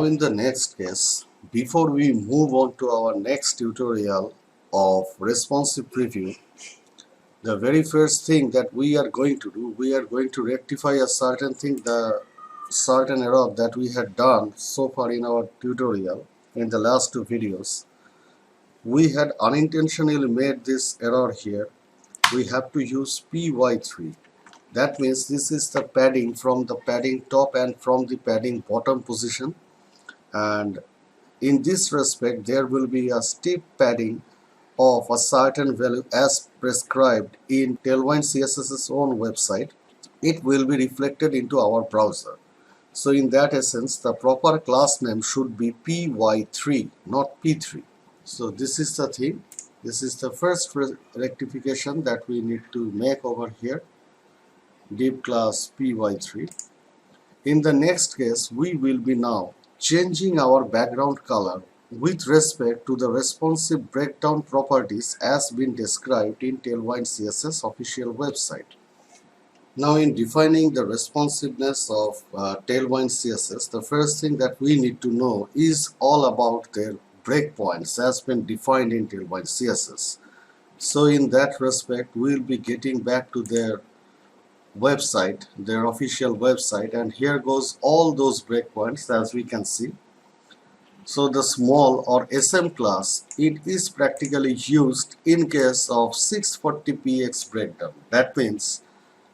in the next case, before we move on to our next tutorial of responsive preview, the very first thing that we are going to do, we are going to rectify a certain thing, the certain error that we had done so far in our tutorial in the last two videos. We had unintentionally made this error here. We have to use py3. That means this is the padding from the padding top and from the padding bottom position, and in this respect there will be a steep padding of a certain value as prescribed in Tailwind CSS's own website. It will be reflected into our browser. So in that essence, the proper class name should be py3, not p3. So this is the thing. This is the first rectification that we need to make over here. Div class py3. In the next case, we will be now changing our background color with respect to the responsive breakdown properties as been described in Tailwind CSS official website. Now, in defining the responsiveness of Tailwind CSS, the first thing that we need to know is all about their breakpoints as been defined in Tailwind CSS. So in that respect, we will be getting back to their website, their official website, and here goes all those breakpoints as we can see. So the small or SM class, it is practically used in case of 640px breakdown. That means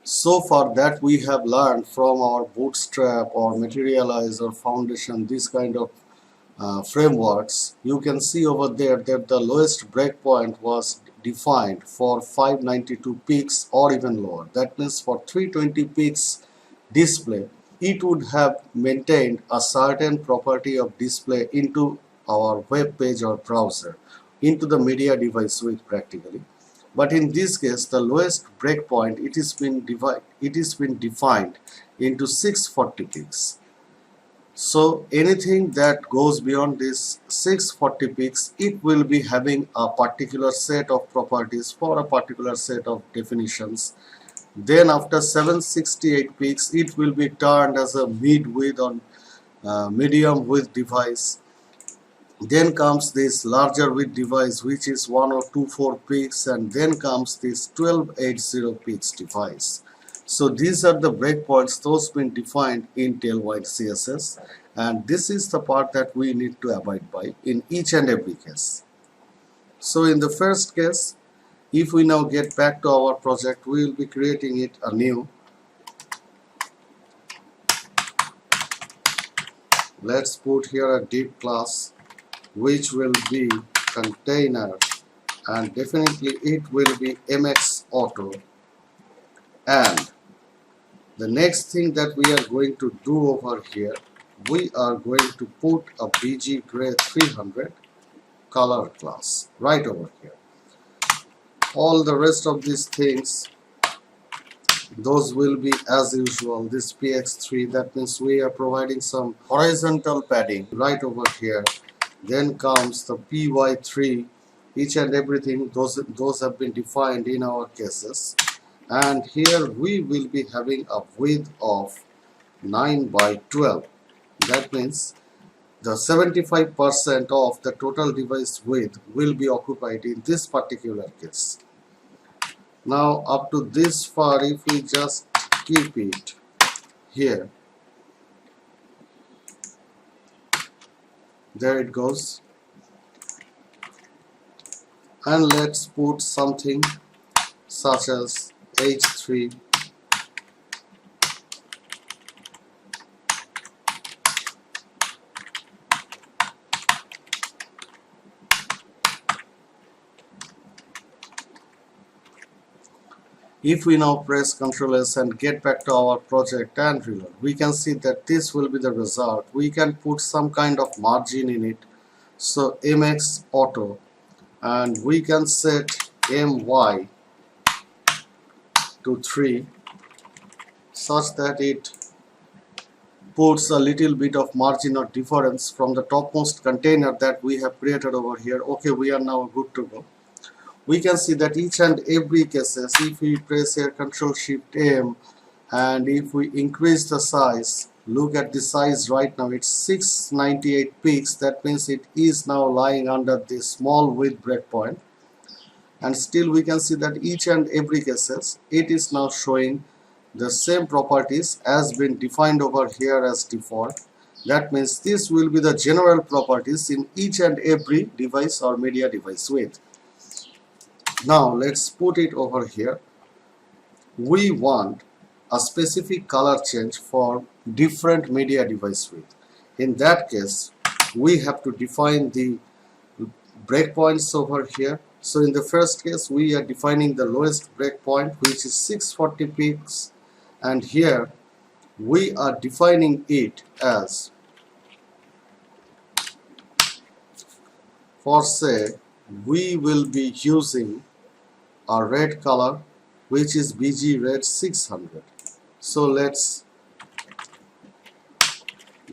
so far that we have learned from our Bootstrap or Materialize or Foundation, this kind of frameworks, you can see over there that the lowest breakpoint was defined for 592 px or even lower. That means for 320 px display, it would have maintained a certain property of display into our web page or browser, into the media device suite practically. But in this case, the lowest breakpoint, it is been defined into 640 px. So anything that goes beyond this 640 px, it will be having a particular set of properties for a particular set of definitions. Then after 768 px, it will be turned as a mid-width or medium width device. Then comes this larger width device, which is 1024 px, and then comes this 1280 px device. So these are the breakpoints, those been defined in Tailwind CSS, and this is the part that we need to abide by in each and every case. So in the first case, if we now get back to our project, we will be creating it anew. Let's put here a div class which will be container, and definitely it will be mx auto. And the next thing that we are going to do over here, we are going to put a bg gray 300 color class right over here. All the rest of these things, those will be as usual. This px3, that means we are providing some horizontal padding right over here. Then comes the py3, each and everything, those have been defined in our cases. And here we will be having a width of 9 by 12. That means the 75% of the total device width will be occupied in this particular case. Now up to this far, if we just keep it here, there it goes. And let's put something such as h3 . If we now press Ctrl S and get back to our project and reload, we can see that this will be the result. We can put some kind of margin in it. So mx auto, and we can set my to 3 such that it puts a little bit of margin or difference from the topmost container that we have created over here. Okay, we are now good to go. We can see that each and every cases, if we press here Ctrl Shift M, and if we increase the size, look at the size right now, it's 698 pixels. That means it is now lying under the small width breakpoint, and still we can see that each and every cases it is now showing the same properties as been defined over here as default. That means this will be the general properties in each and every device or media device width. Now let's put it over here. We want a specific color change for different media device width. In that case, we have to define the breakpoints over here. So in the first case, we are defining the lowest breakpoint, which is 640 pixels, and here we are defining it as, for say, we will be using a red color which is BG red 600. So let's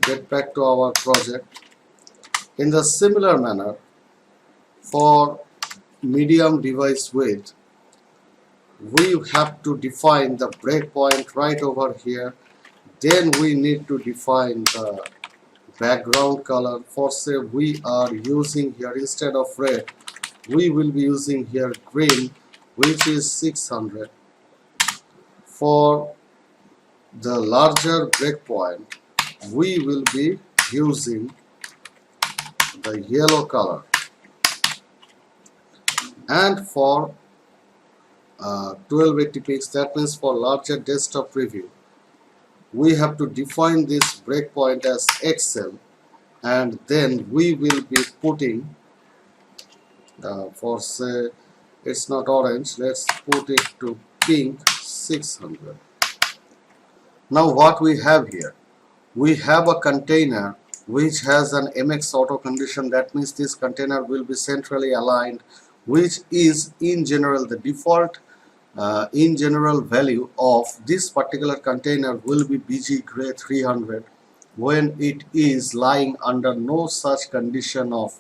get back to our project. In the similar manner, for medium device width, we have to define the breakpoint right over here. Then we need to define the background color. For say we are using here, instead of red, we will be using here green, which is 600. For the larger breakpoint, we will be using the yellow color. And for 1280 pixels, that means for larger desktop preview, we have to define this breakpoint as XL, and then we will be putting for say it's not orange, let's put it to pink 600. Now what we have here, we have a container which has an MX auto condition. That means this container will be centrally aligned, which is in general the default in general value of this particular container will be BG gray 300 when it is lying under no such condition of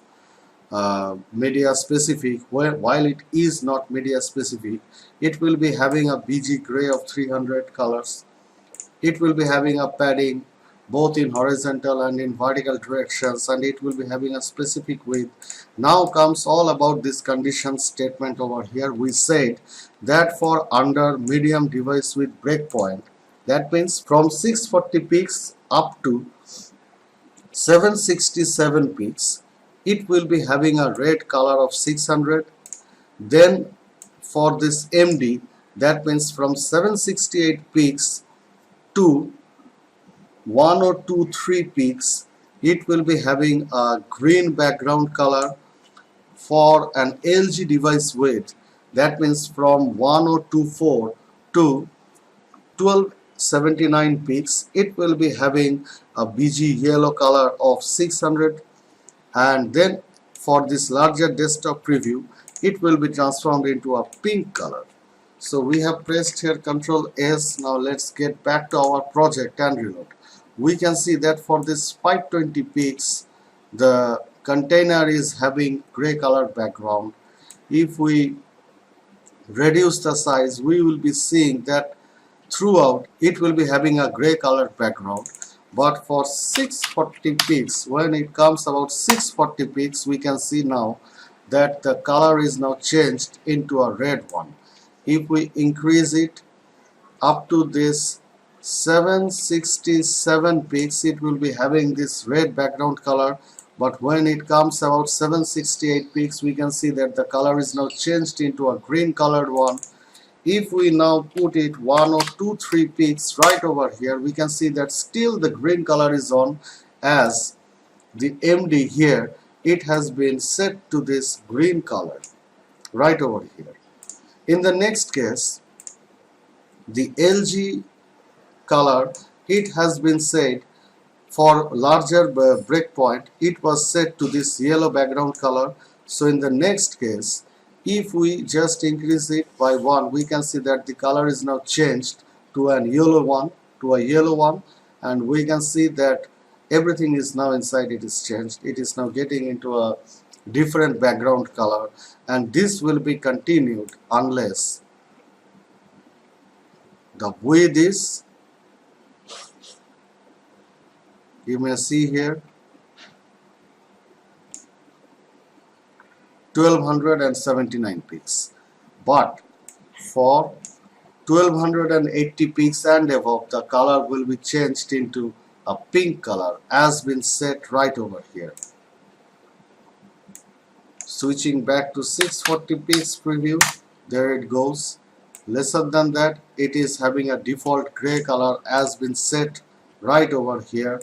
media specific. While it is not media specific, it will be having a BG gray of 300 colors. It will be having a padding both in horizontal and in vertical directions, and it will be having a specific width. Now comes all about this condition statement over here. We said that for under medium device with breakpoint, that means from 640 pixels up to 767 pixels, it will be having a red color of 600. Then for this MD, that means from 768 pixels to 1023 pixels, it will be having a green background color. For an LG device width, that means from 1024 to 1279 pixels, it will be having a BG yellow color of 600. And then for this larger desktop preview, it will be transformed into a pink color. So we have pressed here Ctrl S. Now let's get back to our project and reload. We can see that for this 520 pixels, the container is having gray color background. If we reduce the size, we will be seeing that throughout it will be having a gray color background. But for 640 pixels, when it comes about 640 pixels, we can see now that the color is now changed into a red one. If we increase it up to this 767 pixels, it will be having this red background color. But when it comes about 768 pixels, we can see that the color is now changed into a green colored one. If we now put it 1023 pixels right over here, we can see that still the green color is on, as the MD here, it has been set to this green color right over here. In the next case, the LG color, it has been set for larger breakpoint, it was set to this yellow background color. So in the next case, if we just increase it by 1, we can see that the color is now changed to a yellow one, and we can see that everything is now inside it is changed. It is now getting into a different background color, and this will be continued unless the width is You may see here 1279 pixels. But for 1280 pixels and above, the color will be changed into a pink color as been set right over here. Switching back to 640 pixels preview, there it goes. Lesser than that, it is having a default gray color as been set right over here.